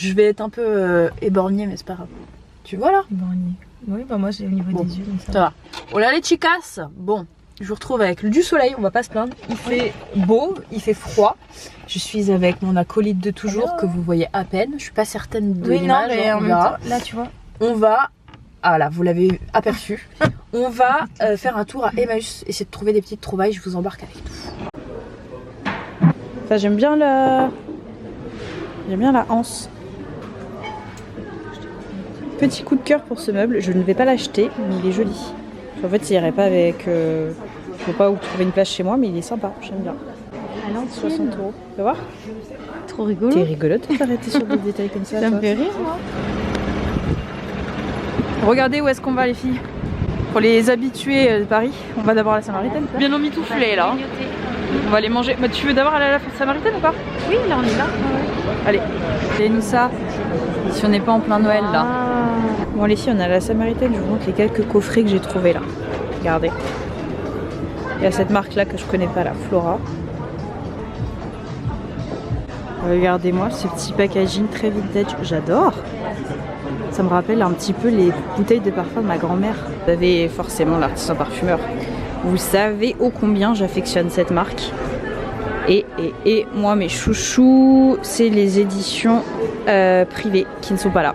Je vais être un peu éborgnée, mais c'est pas grave. Tu vois là? Éborgnée. Oui, bah moi c'est au niveau des yeux, donc ça va. Hola les chicas. Bon, je vous retrouve avec du soleil, on va pas se plaindre. Il fait beau, il fait froid. Je suis avec mon acolyte de toujours que vous voyez à peine. Je suis pas certaine de l'image. Mais en même temps, là tu vois. On va, ah là, vous l'avez aperçu. On va faire un tour à Emmaüs, essayer de trouver des petites trouvailles. Je vous embarque avec nous. Enfin, j'aime bien la anse. Petit coup de cœur pour ce meuble. Je ne vais pas l'acheter, mais il est joli. En fait, il irait pas avec. Je sais pas où trouver une place chez moi, mais il est sympa. J'aime bien. À l'ancienne. 60 €. Tu vas voir? Trop rigolo. T'es rigolote de t'arrêter sur des détails comme ça. Ça me fait rire, moi. Regardez où est-ce qu'on va, les filles. Pour les habitués de Paris, on va d'abord à la Samaritaine. Bien emmitouflé là. On va aller manger. Bah, tu veux d'abord aller à la Samaritaine ou pas? Oui, là on est là. Allez, nous ça. Si on n'est pas en plein Noël là. Bon les filles, on est à la Samaritaine. Je vous montre les quelques coffrets que j'ai trouvés là. Regardez. Il y a cette marque là que je connais pas, la Flora. Regardez-moi ce petit packaging très vintage. J'adore. Ça me rappelle un petit peu les bouteilles de parfum de ma grand-mère. Vous avez forcément l'artisan parfumeur. Vous savez ô combien j'affectionne cette marque. Et moi, mes chouchous, c'est les éditions privées qui ne sont pas là.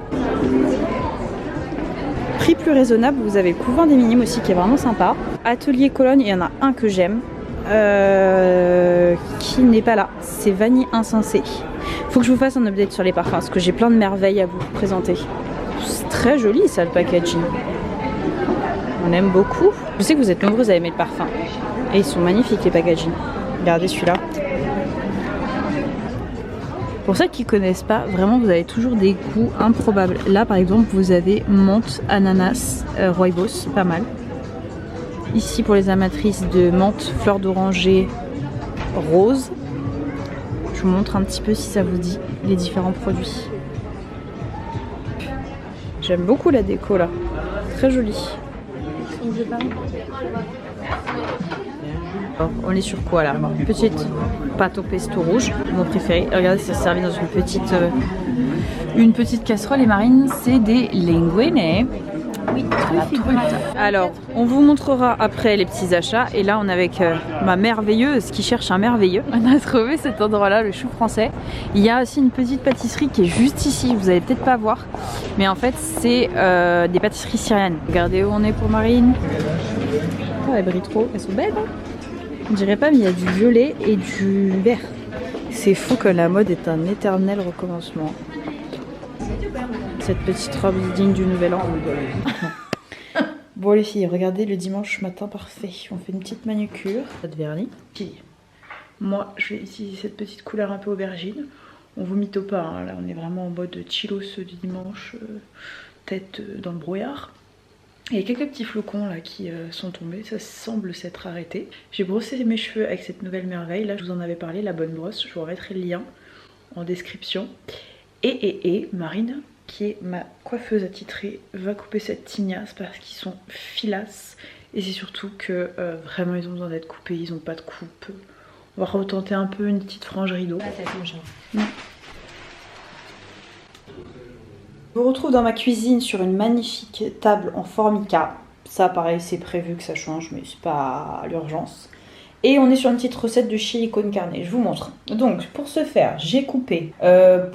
Prix plus raisonnable, vous avez le couvent des Minimes aussi qui est vraiment sympa. Atelier Cologne, il y en a un que j'aime qui n'est pas là. C'est Vanille Insensée. Faut que je vous fasse un update sur les parfums parce que j'ai plein de merveilles à vous présenter. C'est très joli ça, le packaging. On aime beaucoup. Je sais que vous êtes nombreuses à aimer le parfum. Et ils sont magnifiques les packaging. Regardez celui-là. Pour ceux qui ne connaissent pas, vraiment vous avez toujours des goûts improbables. Là par exemple vous avez menthe, ananas, rooibos, pas mal. Ici pour les amatrices de menthe, fleur d'oranger, rose. Je vous montre un petit peu si ça vous dit les différents produits. J'aime beaucoup la déco là, très jolie. Alors, on est sur quoi là? Petite pâte au pesto rouge, mon préféré. Regardez, c'est servi dans une petite casserole. Et Marine, c'est des linguine. Oui, alors, on vous montrera après les petits achats. Et là, on est avec ma merveilleuse qui cherche un merveilleux. On a trouvé cet endroit-là, le chou français. Il y a aussi une petite pâtisserie qui est juste ici. Vous allez peut-être pas voir. Mais en fait, c'est des pâtisseries syriennes. Regardez où on est pour Marine. Oh, elles brillent trop. Elles sont belles, hein? On dirait pas, mais il y a du violet et du vert. C'est fou que la mode est un éternel recommencement. Cette petite robe digne du nouvel an. Bon les filles, regardez le dimanche matin parfait. On fait une petite manucure. Pas de vernis. Moi, je vais utiliser cette petite couleur un peu aubergine. On vous mytho pas, hein. Là on est vraiment en mode chillos du dimanche. Tête dans le brouillard. Il y a quelques petits flocons là qui sont tombés, ça semble s'être arrêté. J'ai brossé mes cheveux avec cette nouvelle merveille, là je vous en avais parlé, la bonne brosse, je vous remettrai le lien en description. Et Marine, qui est ma coiffeuse attitrée, va couper cette tignasse parce qu'ils sont filasses. Et c'est surtout que vraiment ils ont besoin d'être coupés, ils n'ont pas de coupe. On va retenter un peu une petite frange rideau. Ah, ça tombe, genre. Non. Je vous retrouve dans ma cuisine sur une magnifique table en formica. Ça pareil c'est prévu que ça change mais c'est pas l'urgence. Et on est sur une petite recette de chili con carne, je vous montre. Donc pour ce faire j'ai coupé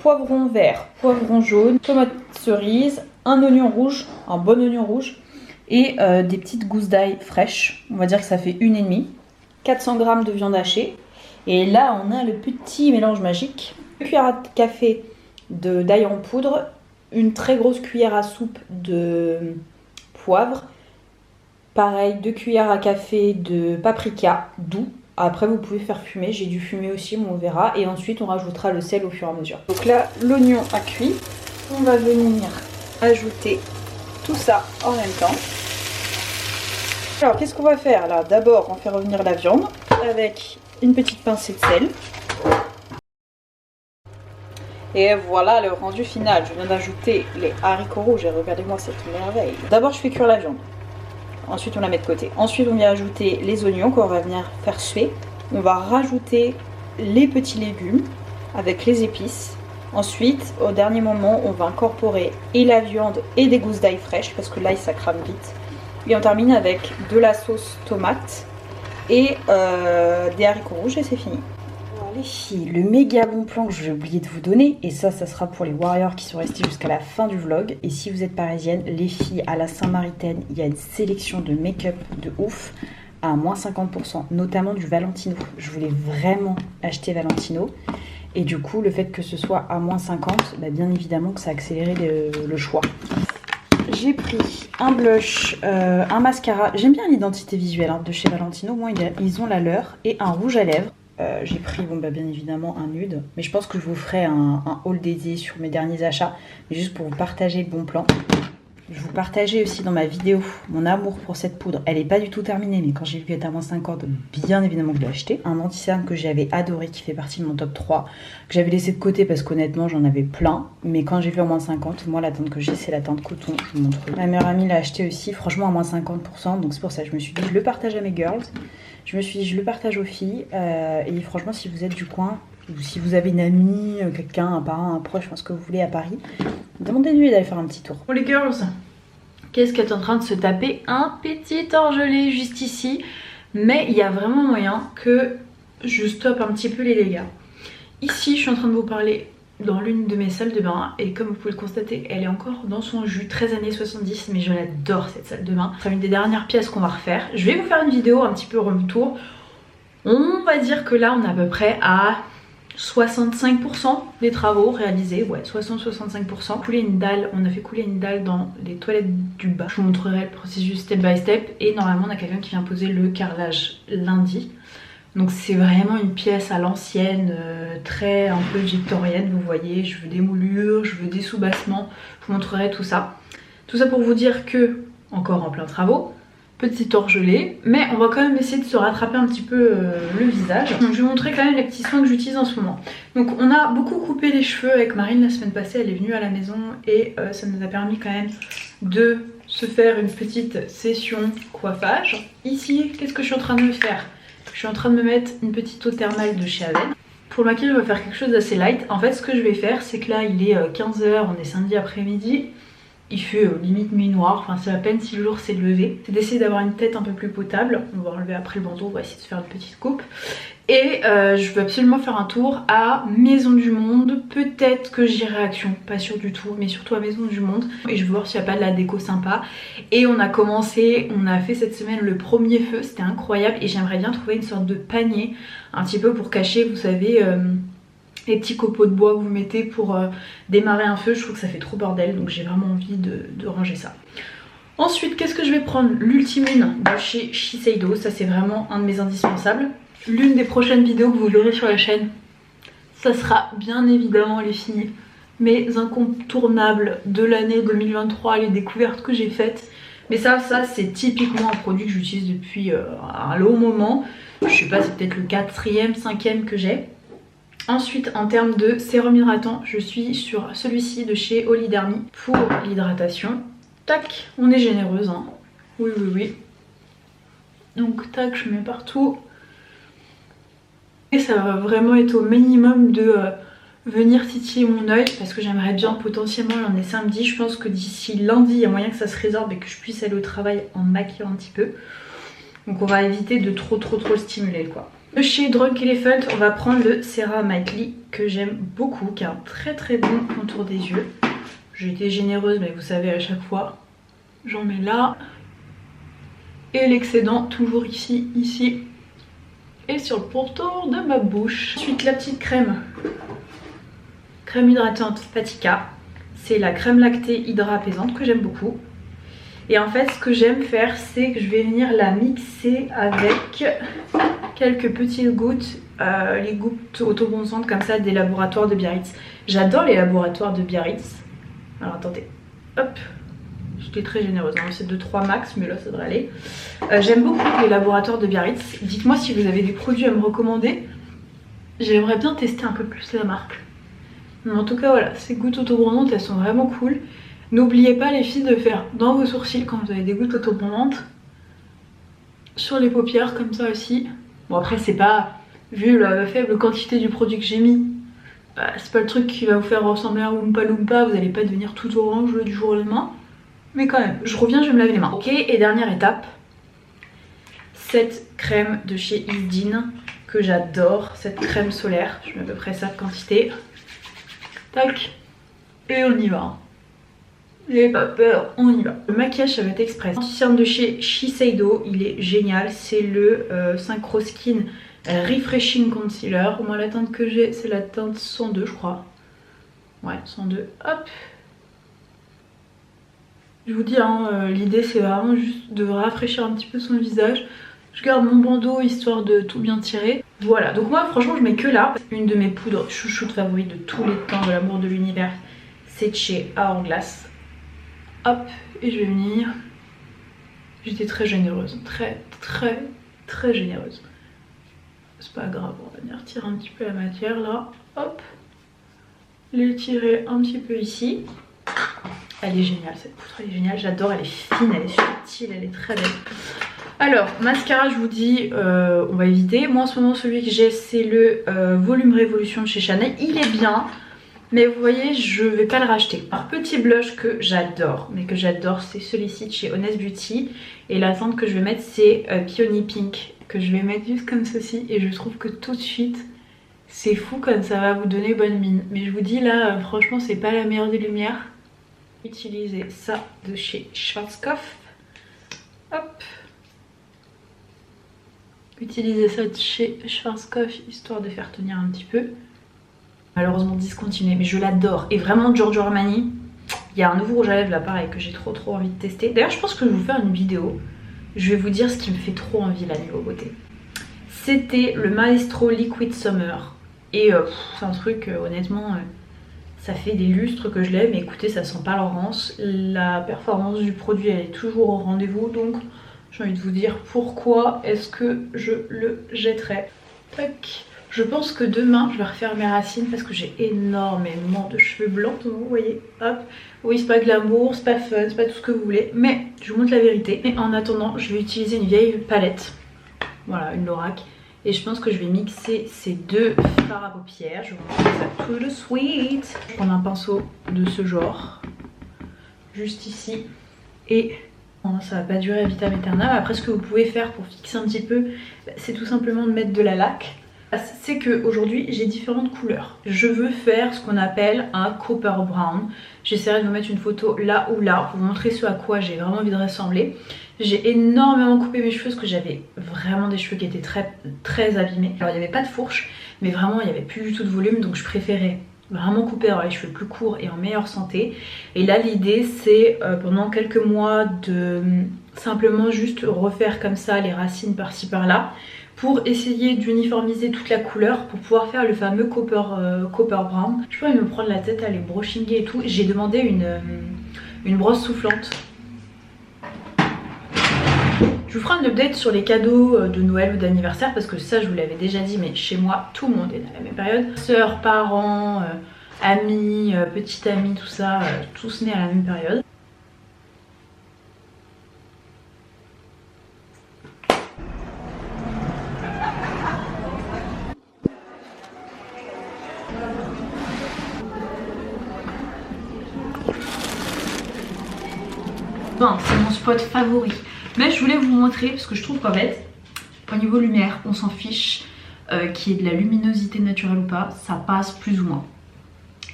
poivron vert, poivron jaune, tomate cerise, un oignon rouge, un bon oignon rouge et des petites gousses d'ail fraîches. On va dire que ça fait 1,5. 400 g de viande hachée. Et là on a le petit mélange magique. 2 cuillères à café d'ail en poudre. Une très grosse cuillère à soupe de poivre. Pareil, 2 cuillères à café de paprika doux. Après, vous pouvez faire fumer. J'ai dû fumer aussi, mais on verra. Et ensuite, on rajoutera le sel au fur et à mesure. Donc là, l'oignon a cuit. On va venir ajouter tout ça en même temps. Alors, qu'est-ce qu'on va faire là? D'abord, on fait revenir la viande avec une petite pincée de sel. Et voilà le rendu final. Je viens d'ajouter les haricots rouges et regardez-moi cette merveille. D'abord je fais cuire la viande. Ensuite on la met de côté. Ensuite on vient ajouter les oignons qu'on va venir faire suer. On va rajouter les petits légumes avec les épices. Ensuite, au dernier moment, on va incorporer et la viande et des gousses d'ail fraîches parce que l'ail ça crame vite. Et on termine avec de la sauce tomate et des haricots rouges et c'est fini. Alors les filles, le méga bon plan que j'ai oublié de vous donner, et ça sera pour les warriors qui sont restés jusqu'à la fin du vlog. Et si vous êtes parisienne, les filles, à la Saint-Maritaine, il y a une sélection de make-up de ouf à moins 50%, notamment du Valentino. Je voulais vraiment acheter Valentino. Et du coup, le fait que ce soit à moins 50, bah bien évidemment que ça a accéléré le choix. J'ai pris un blush, un mascara. J'aime bien l'identité visuelle de chez Valentino. Moi, ils ont la leur. Et un rouge à lèvres. J'ai pris, bon, bah, bien évidemment, un nude. Mais je pense que je vous ferai un haul dédié sur mes derniers achats. Mais juste pour vous partager le bon plan. Je vous partageais aussi dans ma vidéo mon amour pour cette poudre. Elle n'est pas du tout terminée, mais quand j'ai vu qu'elle était à moins 50, bien évidemment que je l'ai acheté. Un anti-cerne que j'avais adoré, qui fait partie de mon top 3, que j'avais laissé de côté parce qu'honnêtement j'en avais plein. Mais quand j'ai vu à moins 50, moi la teinte que j'ai c'est la teinte coton, je vous montre. Ma meilleure amie l'a acheté aussi, franchement à moins 50%, donc c'est pour ça que je me suis dit je le partage à mes girls. Je me suis dit je le partage aux filles, et franchement si vous êtes du coin, ou si vous avez une amie, quelqu'un, un parent, un proche, ce que vous voulez à Paris, demandez-lui d'aller faire un petit tour. Pour les girls, qu'est-ce qu'elle est en train de se taper? Un petit orgelé juste ici. Mais il y a vraiment moyen que je stoppe un petit peu les dégâts. Ici, je suis en train de vous parler dans l'une de mes salles de bain. Et comme vous pouvez le constater, elle est encore dans son jus, 13 années 70. Mais je l'adore cette salle de bain. C'est une des dernières pièces qu'on va refaire. Je vais vous faire une vidéo un petit peu retour. On va dire que là, on est à peu près à 65% des travaux réalisés, ouais, 60-65%. Couler une dalle, on a fait couler une dalle dans les toilettes du bas. Je vous montrerai le processus step by step. Et normalement, on a quelqu'un qui vient poser le carrelage lundi. Donc c'est vraiment une pièce à l'ancienne, très un peu victorienne, vous voyez. Je veux des moulures, je veux des soubassements. Je vous montrerai tout ça. Tout ça pour vous dire que, encore en plein travaux, petit orgelé, mais on va quand même essayer de se rattraper un petit peu le visage. Donc je vais vous montrer quand même les petits soins que j'utilise en ce moment. Donc on a beaucoup coupé les cheveux avec Marine la semaine passée, elle est venue à la maison et ça nous a permis quand même de se faire une petite session coiffage. Ici, qu'est-ce que je suis en train de me faire? Je suis en train de me mettre une petite eau thermale de chez Aven. Pour le maquillage, je vais faire quelque chose d'assez light. En fait, ce que je vais faire, c'est que là, il est 15 h, on est samedi après-midi. Il fait limite nuit noire, enfin c'est à peine si le jour s'est levé. C'est d'essayer d'avoir une tête un peu plus potable. On va enlever après le bandeau, on va essayer de se faire une petite coupe. Et je veux absolument faire un tour à Maison du Monde. Peut-être que j'irai à Action, pas sûr du tout, mais surtout à Maison du Monde. Et je veux voir s'il n'y a pas de la déco sympa. Et on a fait cette semaine le premier feu, c'était incroyable. Et j'aimerais bien trouver une sorte de panier, un petit peu pour cacher, vous savez... les petits copeaux de bois que vous mettez pour démarrer un feu. Je trouve que ça fait trop bordel, donc j'ai vraiment envie de ranger ça. Ensuite, qu'est-ce que je vais prendre? L'Ultimune de chez Shiseido, ça c'est vraiment un de mes indispensables. L'une des prochaines vidéos que vous verrez sur la chaîne, ça sera bien évidemment les filles, mes incontournables de l'année 2023, les découvertes que j'ai faites. Mais ça c'est typiquement un produit que j'utilise depuis un long moment. Je sais pas, c'est peut-être le 4e, 5e que j'ai. Ensuite, en termes de sérum hydratant, je suis sur celui-ci de chez Olidermy pour l'hydratation. Tac, on est généreuse, hein. Oui, oui, oui. Donc tac, je mets partout. Et ça va vraiment être au minimum de venir titiller mon œil parce que j'aimerais bien potentiellement, on est samedi, je pense que d'ici lundi, il y a moyen que ça se résorbe et que je puisse aller au travail en maquillant un petit peu. Donc on va éviter de trop le stimuler, quoi. De chez Drunk Elephant, on va prendre le Serra Mighty que j'aime beaucoup, qui a un très bon contour des yeux. J'ai été généreuse, mais vous savez, à chaque fois, j'en mets là. Et l'excédent, toujours ici. Et sur le pourtour de ma bouche. Ensuite, la petite crème hydratante Fatica. C'est la crème lactée hydra apaisante que j'aime beaucoup. Et en fait, ce que j'aime faire, c'est que je vais venir la mixer avec quelques petites gouttes, les gouttes autobronzantes comme ça des laboratoires de Biarritz. J'adore les laboratoires de Biarritz. Alors attendez, hop, j'étais très généreuse, hein. C'est 2-3 max, mais là ça devrait aller. J'aime beaucoup les laboratoires de Biarritz. Dites-moi si vous avez des produits à me recommander. J'aimerais bien tester un peu plus la marque. Mais en tout cas voilà, ces gouttes autobronzantes, elles sont vraiment cool. N'oubliez pas les filles de faire dans vos sourcils quand vous avez des gouttes autobronzantes. Sur les paupières comme ça aussi. Bon après c'est pas, vu la faible quantité du produit que j'ai mis, bah, c'est pas le truc qui va vous faire ressembler à un Oompa Loompa, vous allez pas devenir tout orange du jour au lendemain. Mais quand même, je reviens, je vais me laver les mains. Ok, et dernière étape, cette crème de chez Isdin que j'adore, cette crème solaire, je mets à peu près ça de quantité. Tac, et on y va. J'ai pas peur, on y va. Le maquillage ça va être express. Anti-cerne de chez Shiseido, il est génial, c'est le Synchro Skin Refreshing Concealer. Moi la teinte que j'ai c'est la teinte 102 je crois. Ouais 102, hop. Je vous dis hein, l'idée c'est vraiment juste de rafraîchir un petit peu son visage. Je garde mon bandeau histoire de tout bien tirer. Voilà, donc moi franchement je mets que là. Une de mes poudres chouchoutes favorites de tous les temps, de l'amour de l'univers, c'est de chez Hourglass. Hop, et je vais venir. J'étais très généreuse, très généreuse. C'est pas grave, on va venir tirer un petit peu la matière là. Hop, l'étirer un petit peu ici. Elle est géniale cette poudre, elle est géniale, j'adore, elle est fine, elle est subtile, elle est très belle. Alors, mascara je vous dis, on va éviter. Moi en ce moment celui que j'ai c'est le Volume Révolution de chez Chanel. Il est bien, mais vous voyez je vais pas le racheter. Un petit blush que j'adore, mais que j'adore c'est celui-ci de chez Honest Beauty. Et la teinte que je vais mettre c'est Peony Pink, que je vais mettre juste comme ceci. Et je trouve que tout de suite c'est fou comme ça va vous donner bonne mine. Mais je vous dis là franchement c'est pas la meilleure des lumières. Utilisez ça de chez Schwarzkopf. Hop. Utilisez ça de chez Schwarzkopf histoire de faire tenir un petit peu. Malheureusement discontinué, mais je l'adore. Et vraiment Giorgio Armani, il y a un nouveau rouge à lèvres là pareil que j'ai trop envie de tester. D'ailleurs je pense que je vais vous faire une vidéo. Je vais vous dire ce qui me fait trop envie là niveau beauté. C'était le Maestro Liquid Summer. Et c'est un truc honnêtement... ça fait des lustres que je l'ai, mais écoutez, ça sent pas l'orange. La performance du produit, elle est toujours au rendez-vous, donc j'ai envie de vous dire pourquoi est-ce que je le jetterai. Tac. Je pense que demain, je vais refaire mes racines parce que j'ai énormément de cheveux blancs, vous voyez. Hop. Oui, c'est pas glamour, c'est pas fun, c'est pas tout ce que vous voulez, mais je vous montre la vérité. Et en attendant, je vais utiliser une vieille palette. Voilà, une Lorac. Et je pense que je vais mixer ces deux fards à paupières. Je vais vous montrer ça tout de suite. Je vais prendre un pinceau de ce genre. Juste ici. Et bon, ça va pas durer à vitam aeternam. Après ce que vous pouvez faire pour fixer un petit peu, c'est tout simplement de mettre de la laque. C'est que aujourd'hui j'ai différentes couleurs. Je veux faire ce qu'on appelle un copper brown. J'essaierai de vous mettre une photo là ou là pour vous montrer ce à quoi j'ai vraiment envie de ressembler. J'ai énormément coupé mes cheveux parce que j'avais vraiment des cheveux qui étaient très abîmés. Alors il n'y avait pas de fourche, mais vraiment il n'y avait plus du tout de volume, donc je préférais vraiment couper, avoir les cheveux plus courts et en meilleure santé. Et là l'idée c'est pendant quelques mois de simplement juste refaire comme ça les racines par-ci par-là, pour essayer d'uniformiser toute la couleur pour pouvoir faire le fameux copper brown. Je pourrais me prendre la tête à les brushinguer et tout. J'ai demandé une brosse soufflante. Je vous ferai un update sur les cadeaux de Noël ou d'anniversaire parce que ça je vous l'avais déjà dit, mais chez moi tout le monde est dans la même période. Sœurs, parents, amis, petite amie, tout ça, tous nés à la même période. Bon, c'est mon spot favori. Mais je voulais vous montrer parce que je trouve qu'en fait, au niveau lumière, on s'en fiche qu'il y ait de la luminosité naturelle ou pas, ça passe plus ou moins.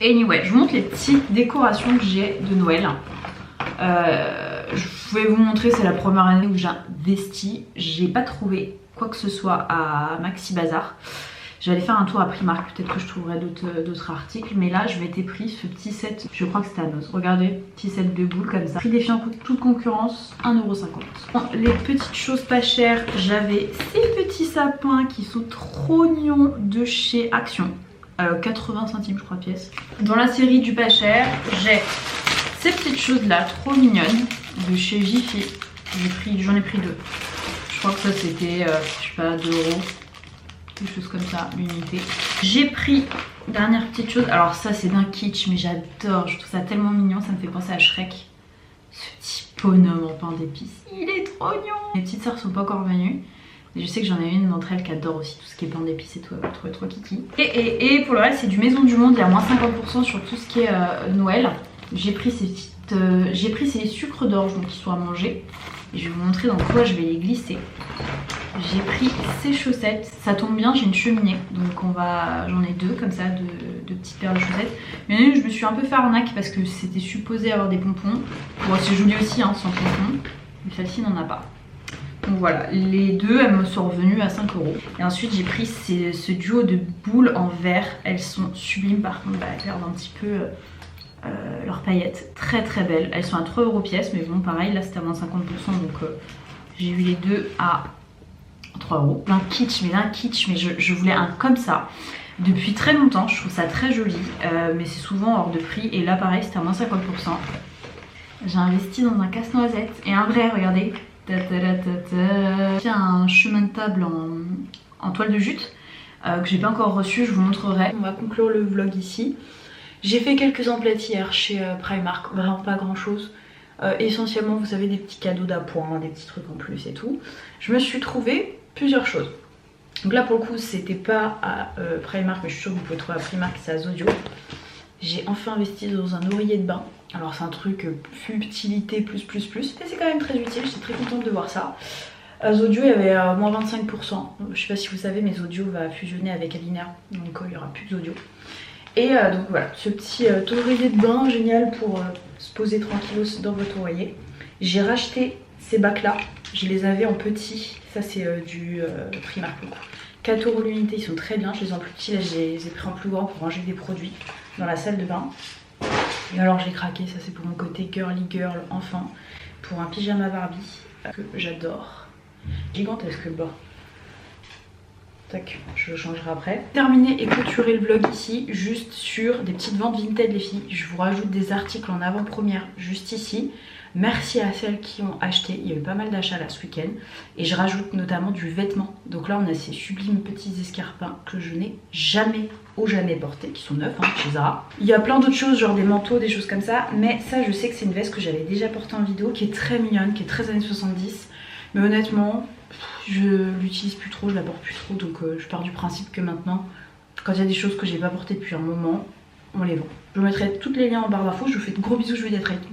Anyway, je vous montre les petites décorations que j'ai de Noël. Je vais vous montrer, c'est la première année où j'ai investi. J'ai pas trouvé quoi que ce soit à Maxi Bazar. J'allais faire un tour à Primark, peut-être que je trouverai d'autres articles. Mais là, je m'étais pris ce petit set, je crois que c'était à Noz. Regardez, petit set de boules comme ça. Prix défiant toute concurrence, 1,50 €. Bon, les petites choses pas chères, j'avais ces petits sapins qui sont trop mignons de chez Action. 80 centimes je crois pièce. Dans la série du pas cher, j'ai ces petites choses là, trop mignonnes, de chez Jiffy. J'en ai pris deux. Je crois que ça c'était, je sais pas, 2 €. Des choses comme ça, l'unité. J'ai pris, dernière petite chose, alors ça c'est d'un kitsch mais j'adore, je trouve ça tellement mignon, ça me fait penser à Shrek. Ce petit bonhomme en pain d'épices, il est trop mignon. Mes petites sœurs sont pas encore venues, Et je sais que j'en ai une d'entre elles qui adore aussi tout ce qui est pain d'épices et tout, elle va trouver trop kiki. Et pour le reste c'est du Maison du Monde, il y a moins 50% sur tout ce qui est Noël. J'ai pris ces sucres d'orge donc qui sont à manger. Et je vais vous montrer dans quoi je vais les glisser. J'ai pris ces chaussettes, ça tombe bien, j'ai une cheminée, donc j'en ai deux comme ça, de petites paires de chaussettes. Il y en a une, je me suis un peu fait arnaque parce que c'était supposé avoir des pompons. Bon, c'est joli aussi hein, sans pompons, mais celle-ci n'en a pas. Donc voilà, les deux elles me sont revenues à 5 €. Et ensuite j'ai pris ce duo de boules en verre, elles sont sublimes par contre, elles perdent un petit peu leurs paillettes, très très belles. Elles sont à 3 € pièce, mais bon pareil, là c'était à moins 50%, donc j'ai eu les deux à 3 €. D'un kitsch, mais je voulais un comme ça depuis très longtemps, je trouve ça très joli, mais c'est souvent hors de prix. Et là pareil, c'était à moins 50%. J'ai investi dans un casse-noisette et un vrai, regardez. J'ai un chemin de table en toile de jute que j'ai pas encore reçu, je vous montrerai. On va conclure le vlog ici. J'ai fait quelques emplettes hier chez Primark, vraiment pas grand chose. Essentiellement vous savez des petits cadeaux d'appoint, des petits trucs en plus et tout. Je me suis trouvé plusieurs choses. Donc là pour le coup c'était pas à Primark, mais je suis sûre que vous pouvez trouver à Primark, c'est à Zodio. J'ai enfin investi dans un oreiller de bain. Alors c'est un truc futilité plus, mais c'est quand même très utile, j'étais très contente de voir ça. À Zodio il y avait moins 25%. Je sais pas si vous savez mais Zodio va fusionner avec Alina, donc il y aura plus de Zodio. Et donc voilà, ce petit oreiller de bain génial pour se poser tranquillos dans votre oreiller. J'ai racheté ces bacs là, je les avais en petit, ça c'est du Primark pour le coup. 4 € l'unité, ils sont très bien, je les ai en plus petits, là je les ai pris en plus grand pour ranger des produits dans la salle de bain. Et alors j'ai craqué, ça c'est pour mon côté girly girl enfant, pour un pyjama Barbie que j'adore. Gigantesque le bas. Tac, je le changerai après. Terminer et clôturer le vlog ici, juste sur des petites ventes Vinted les filles. Je vous rajoute des articles en avant-première juste ici. Merci à celles qui ont acheté, il y a eu pas mal d'achats là ce week-end. Et je rajoute notamment du vêtement. Donc là on a ces sublimes petits escarpins que je n'ai jamais portés, qui sont neufs hein, chez Zara. Il y a plein d'autres choses, genre des manteaux, des choses comme ça. Mais ça je sais que c'est une veste que j'avais déjà portée en vidéo, qui est très mignonne, qui est très années 70. Mais honnêtement, je l'utilise plus trop, je la porte plus trop. Donc je pars du principe que maintenant, quand il y a des choses que j'ai pas portées depuis un moment, on les vend. Je vous mettrai tous les liens en barre d'infos, je vous fais de gros bisous, je vous dis à très vite.